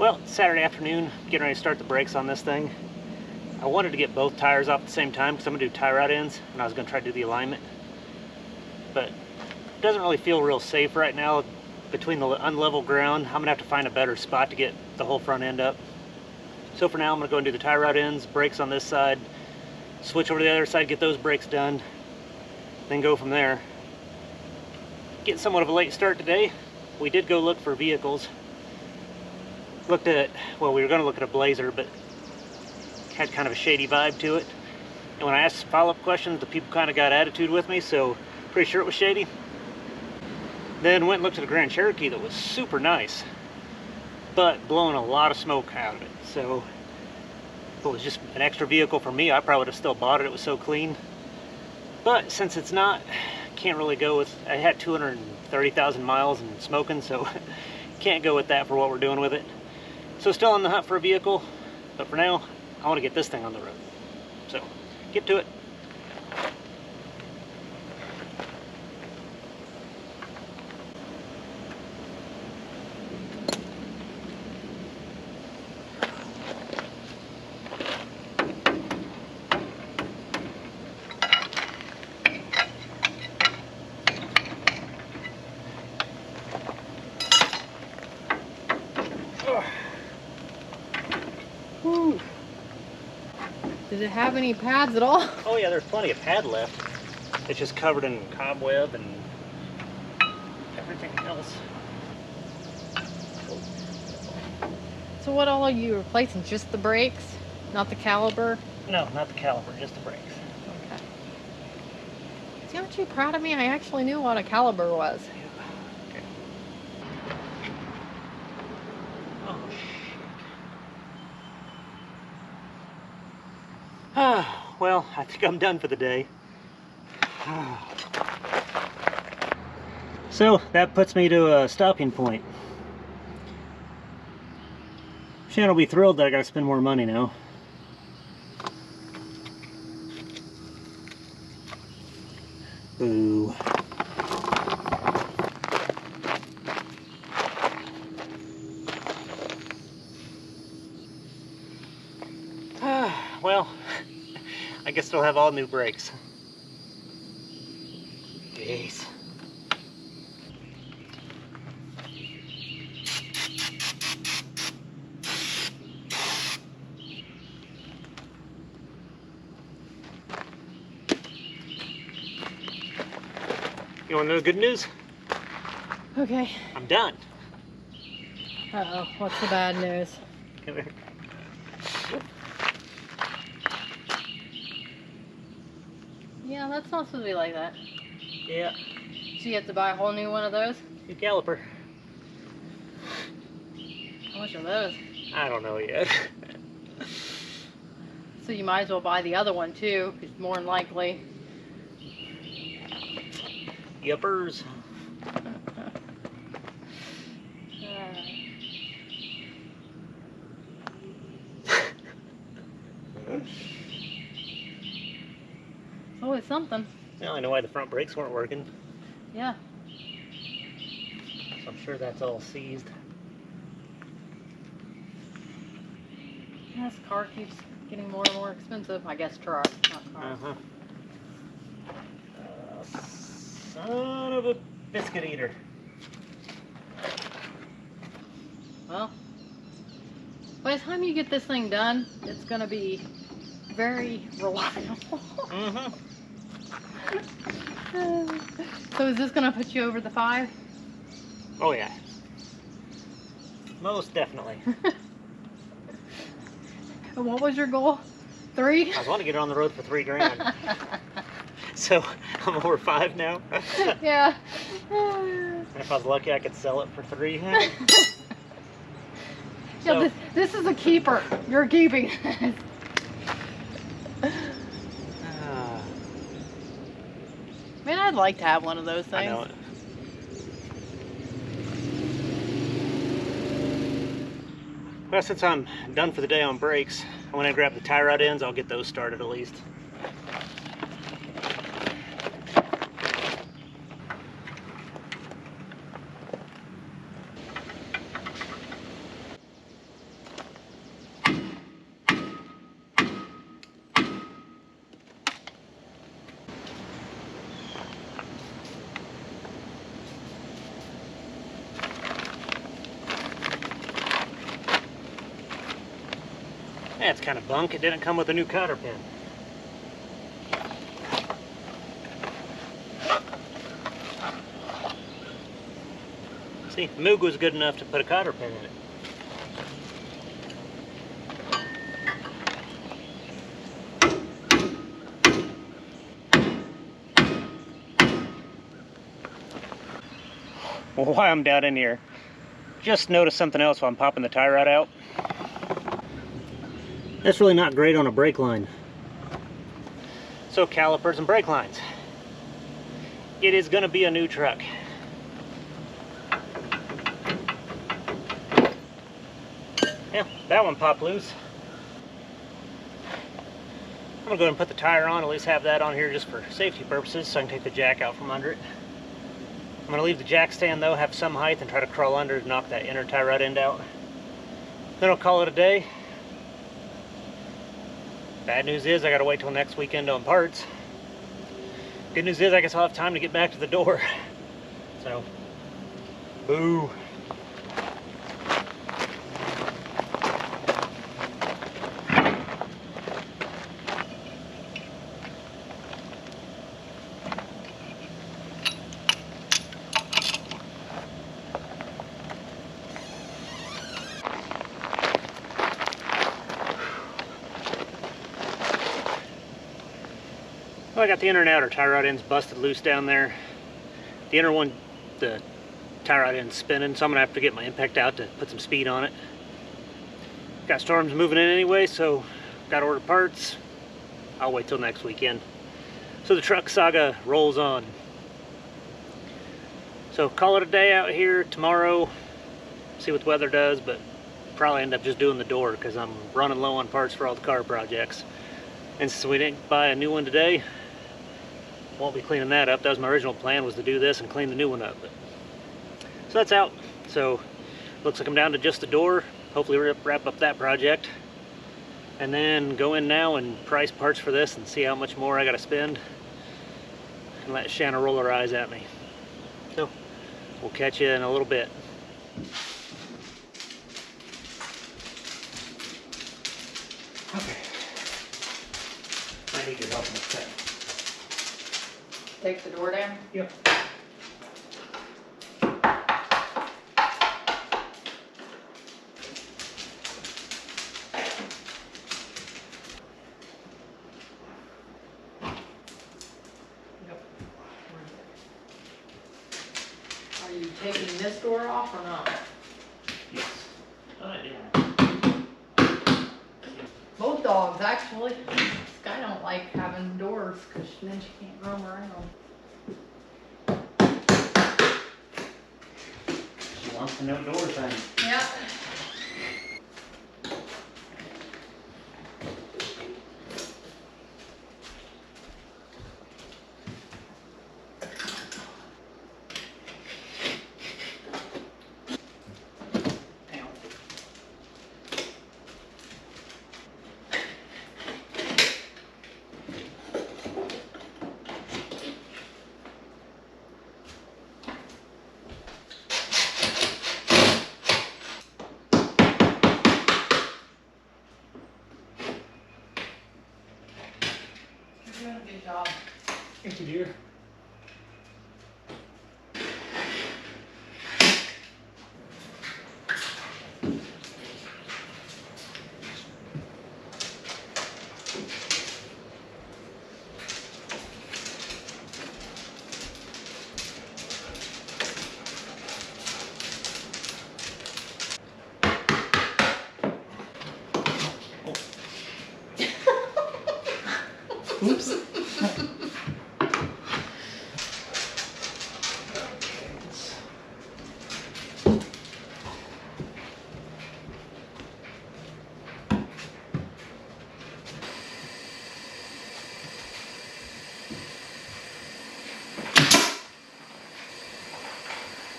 Well, it's Saturday afternoon, getting ready to start the brakes on this thing. I wanted to get both tires off at the same time because I'm going to do tie rod ends, and I was going to try to do the alignment. But it doesn't really feel real safe right now between the unlevel ground. I'm going to have to find a better spot to get the whole front end up. So for now, I'm going to go and do the tie rod ends, brakes on this side, switch over to the other side, get those brakes done, then go from there. Getting somewhat of a late start today. We did go look for vehicles. Looked at, well, we were going to look at a Blazer, but had kind of a shady vibe to it. And when I asked follow-up questions, the people kind of got attitude with me, so pretty sure it was shady. Then went and looked at a Grand Cherokee that was super nice, but blowing a lot of smoke out of it. So if it was just an extra vehicle for me, I probably would have still bought it. It was so clean. But since it's not, can't really go with, I had 230,000 miles and smoking, so can't go with that for what we're doing with it. So still on the hunt for a vehicle, but for now, I want to get this thing on the road. So, get to it. Whew. Did it have any pads at all? Oh yeah, there's plenty of pad left. It's just covered in cobweb and everything else. So what all are you replacing? Just the brakes? Not the caliper? No, not the caliper, just the brakes. Okay. See, aren't you proud of me? I actually knew what a caliper was. Okay. Oh, shit. Well, I think I'm done for the day. So that puts me to a stopping point. Shannon will be thrilled that I gotta spend more money now. Boo. Well, I guess they'll have all new brakes. Jeez. You want to know the good news? Okay. I'm done. Uh-oh, what's the bad news? Come here. Yeah, that's not supposed to be like that. Yeah, So you have to buy a whole new one of those? new caliper. How much are those? I don't know yet. So you might as well buy the other one too, because more than likely. Yuppers. It's always something. Now I know why the front brakes weren't working. Yeah. So I'm sure that's all seized. This car keeps getting more and more expensive. I guess truck, not car. Uh-huh. Son of a biscuit eater. Well, by the time you get this thing done, it's going to be very reliable. Mm-hmm. So is this going to put you over the 5? Oh yeah. Most definitely. And what was your goal? 3? I was wanting to get it on the road for $3 grand. So I'm over 5 now. Yeah. And if I was lucky, I could sell it for 3. Yeah, this is a keeper. You're keeping it. Man, I'd like to have one of those things. I know it. Well, since I'm done for the day on brakes, I went and grabbed the tie rod ends. I'll get those started at least. That's kind of bunk. It didn't come with a new cotter pin. See, the Moog was good enough to put a cotter pin in it. Well, while I'm down in here, just noticed something else while I'm popping the tie rod out. That's really not great on a brake line. So calipers and brake lines. It is gonna be a new truck. Yeah, that one popped loose. I'm gonna go ahead and put the tire on, at least have that on here just for safety purposes so I can take the jack out from under it. I'm gonna leave the jack stand though, have some height, and try to crawl under to knock that inner tie rod end out. Then I'll call it a day. Bad news is I gotta wait till next weekend on parts. Good news is I guess I'll have time to get back to the door. So, boo. Well, I got the inner and outer tie rod ends busted loose down there. The inner one, the tie rod end's spinning, so I'm gonna have to get my impact out to put some speed on it. Got storms moving in anyway, so gotta order parts. I'll wait till next weekend. So the truck saga rolls on. So call it a day out here tomorrow. See what the weather does, but probably end up just doing the door because I'm running low on parts for all the car projects. And since we didn't buy a new one today, won't be cleaning that up. That was my original plan, was to do this and clean the new one up. So that's out. So looks like I'm down to just the door. Hopefully wrap up that project. And then go in now and price parts for this and see how much more I gotta spend. And let Shanna roll her eyes at me. So we'll catch you in a little bit. Okay. I need your help with that. Take the door down? Yep. Are you taking this door off or not? Yes. I did. Both dogs, actually. Sky don't like having doors because then she can't roam around. She wants the no door thing. Yep. You're doing a good job. Thank you, dear. Oops.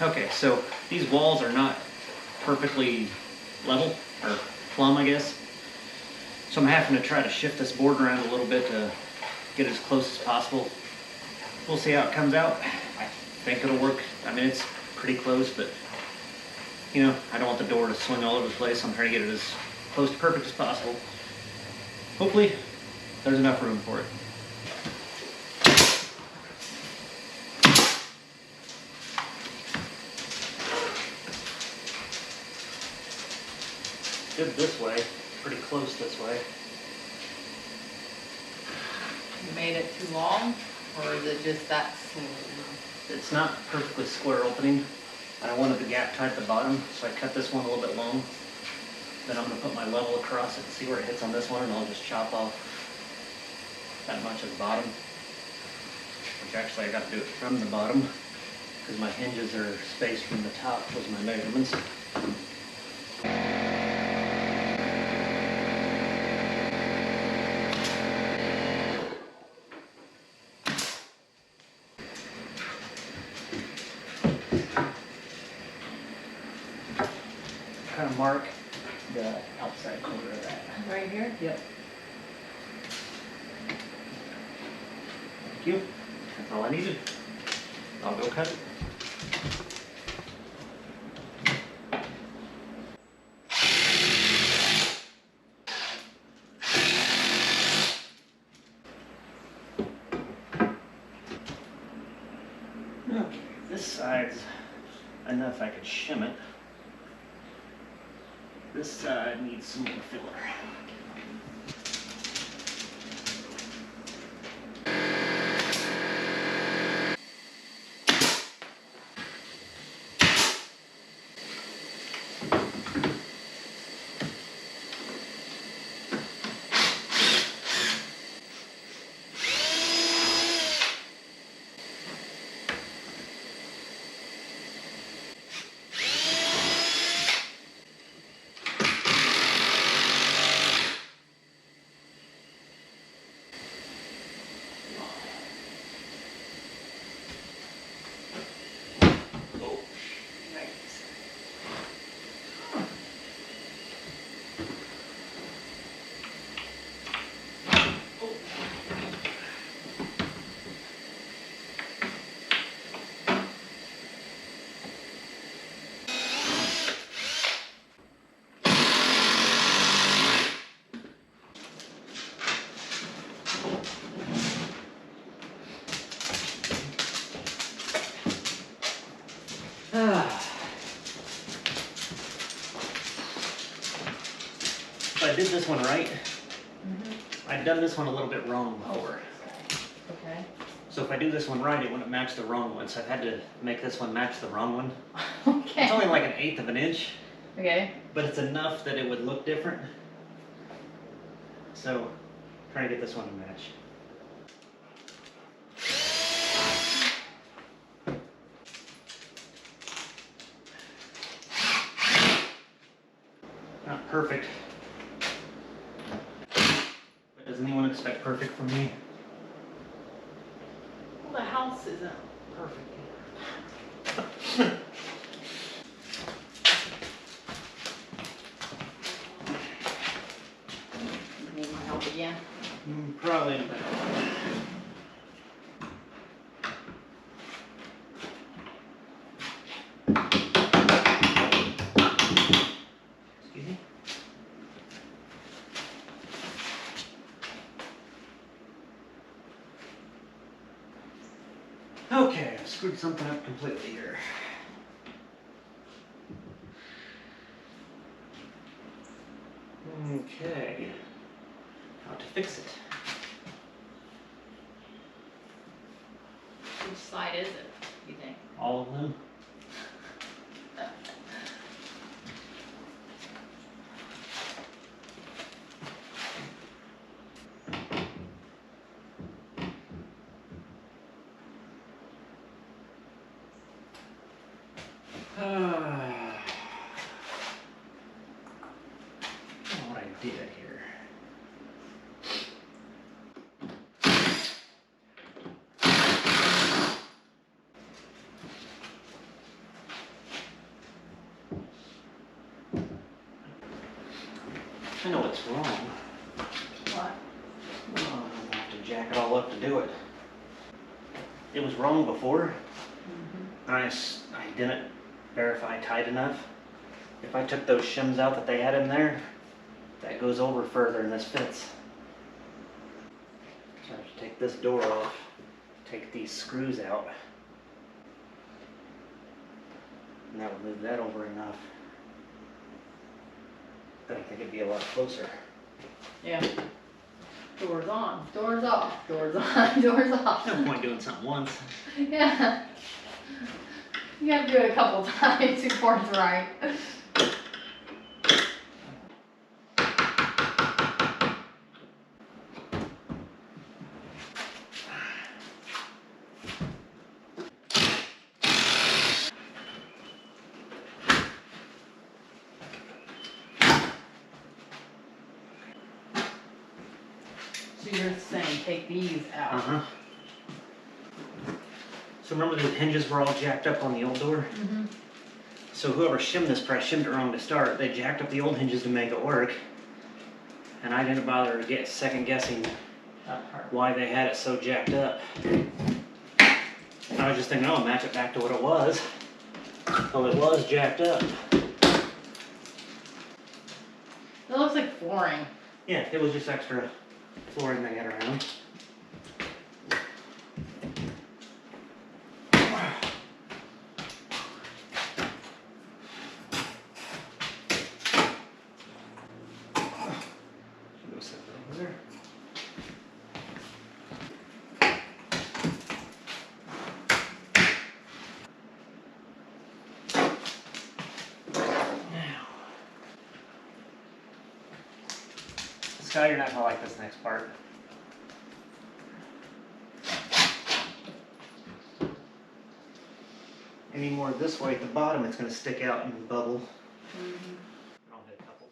Okay, so these walls are not perfectly level, or plumb, I guess. So I'm having to try to shift this board around a little bit to get as close as possible. We'll see how it comes out. I think it'll work. I mean, it's pretty close, but you know, I don't want the door to swing all over the place. So I'm trying to get it as close to perfect as possible. Hopefully there's enough room for it. Good this way, pretty close this way. You made it too long, or is it just that smooth? It's not perfectly square opening, and I wanted the gap tight at the bottom, so I cut this one a little bit long. Then I'm going to put my level across it and see where it hits on this one, and I'll just chop off that much at the bottom. Which actually I got to do it from the bottom, because my hinges are spaced from the top, was my measurements. Kind of mark the outside corner of that. Right here? Yep. Thank you. That's all I needed. I'll go cut it. Okay, this side's enough I could shim it. This side needs some more filler. If I did this one right, I'd done this one a little bit wrong before. Okay. So if I do this one right, it wouldn't match the wrong one. So I've had to make this one match the wrong one. Okay. It's only like 1/8 of an inch, Okay. but it's enough that it would look different. So trying to get this one to match. Not perfect. But does anyone expect perfect from me? Well, the house isn't perfect either. Need my help again? Probably. Excuse me. Okay, I screwed something up completely here. Okay, how to fix it? Which side is it, you think? All of them? What I did here. I know what's wrong. What? Oh, I'm gonna have to jack it all up to do it. It was wrong before. I didn't verify tight enough. If I took those shims out that they had in there, that goes over further and this fits. take this door off, take these screws out, and that would move that over enough that I think it'd be a lot closer. Yeah. Doors on, doors off, doors on, doors off. No point doing something once. Yeah. You gotta do it a couple times before it's right. So you're saying take these out. Uh-huh. So remember those hinges were all jacked up on the old door? Mm-hmm. So whoever shimmed this press shimmed it wrong to start. They jacked up the old hinges to make it work. And I didn't bother to get second guessing That part. why they had it so jacked up. I was just thinking, oh, match it back to what it was. Well, it was jacked up. It looks like flooring. Yeah, it was just extra flooring they had around. Go set that over there. Now, Scott, you're not gonna like this next part. Any more this way at the bottom, it's gonna stick out and bubble. Mm-hmm. I'll hit a couple.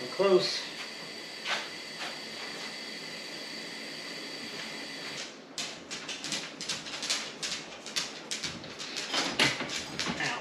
We're close. Ow.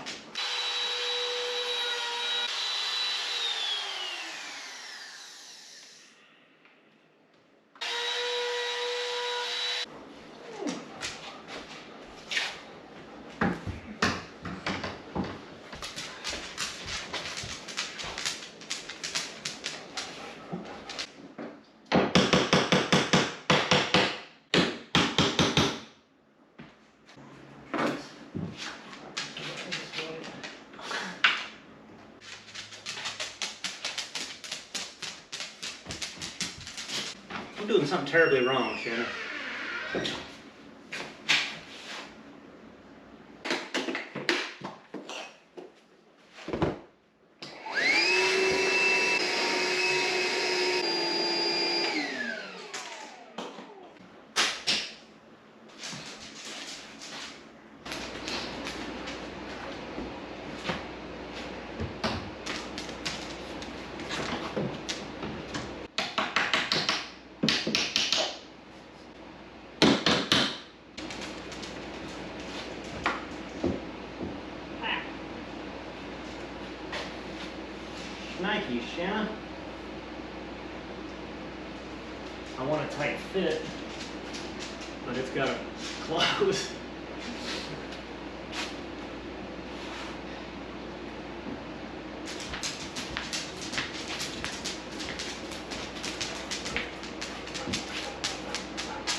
I'm doing something terribly wrong, Shanna. Nike, Shanna. I want a tight fit, but it's got to close.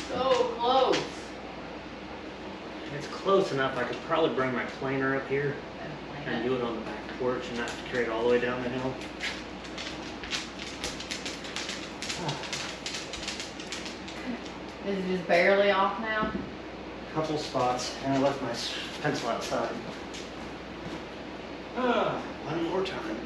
So close. It's close enough. I could probably bring my planer up here and do it on the back porch and not have to carry it all the way down the hill. Is it just barely off now? Couple spots, and I left my pencil outside. One more time.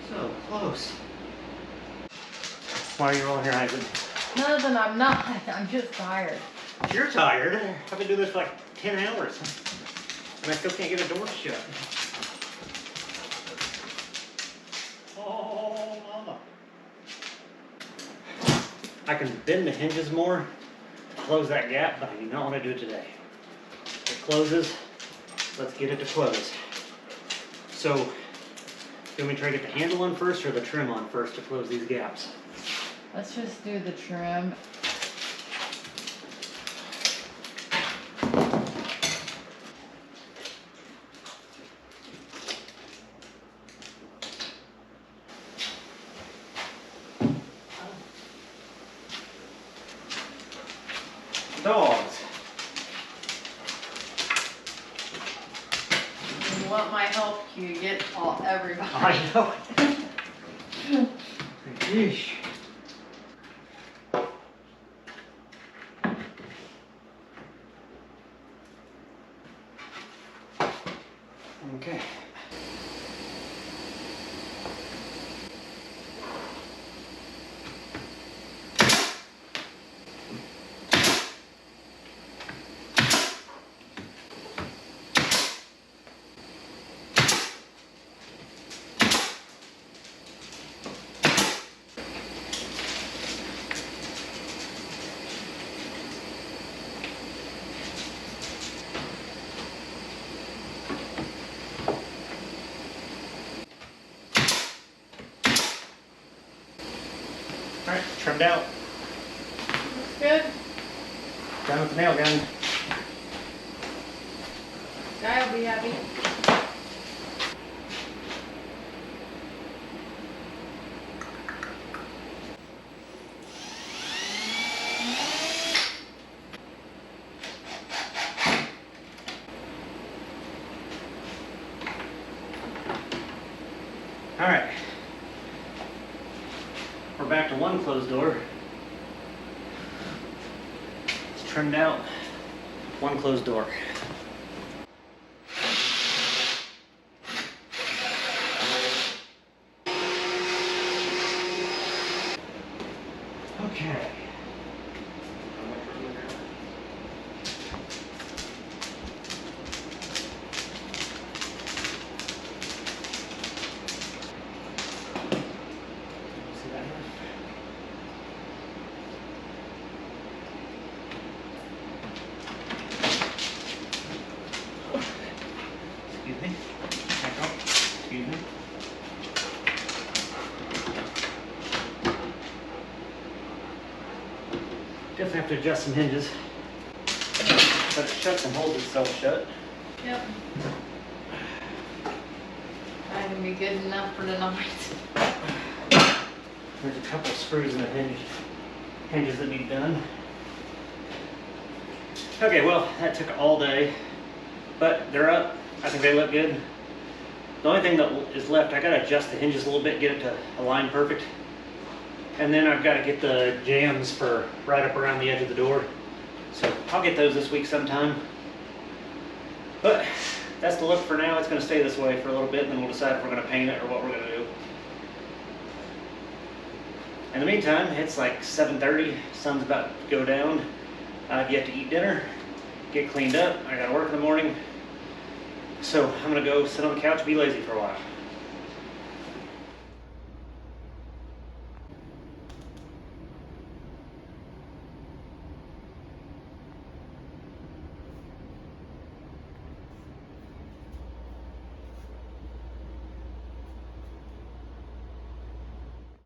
So close. Why are you rolling your eyes? Nothing, I'm not. I'm just tired. You're tired. I've been doing this for like 10 hours. And I still can't get a door shut. Oh, mama. I can bend the hinges more to close that gap, but I do not want to do it today. It closes. Let's get it to close. So, do you want me to try to get the handle on first or the trim on first to close these gaps? Let's just do the trim. Dogs. You want my help? You get everybody. I know. Yeesh. Okay. All right, trimmed out. Looks good. Done with the nail gun. Guy will be happy. All right. We're back to one closed door. It's trimmed out. One closed door. Okay. See that here? Excuse me. Back up. Excuse me. Definitely have to adjust some hinges. But it shuts and holds itself shut. Yep. Not gonna be good enough for tonight. There's a couple screws in the hinges that need done. Okay, well, that took all day, but they're up. I think they look good. The only thing that is left, I gotta adjust the hinges a little bit, get it to align perfect. And then I've gotta get the jambs for right up around the edge of the door. So I'll get those this week sometime. But that's the look for now. It's gonna stay this way for a little bit, and then we'll decide if we're gonna paint it or what we're gonna do. In the meantime, it's like 7:30, sun's about to go down. I've yet to eat dinner, get cleaned up. I gotta work in the morning. So I'm gonna go sit on the couch and be lazy for a while.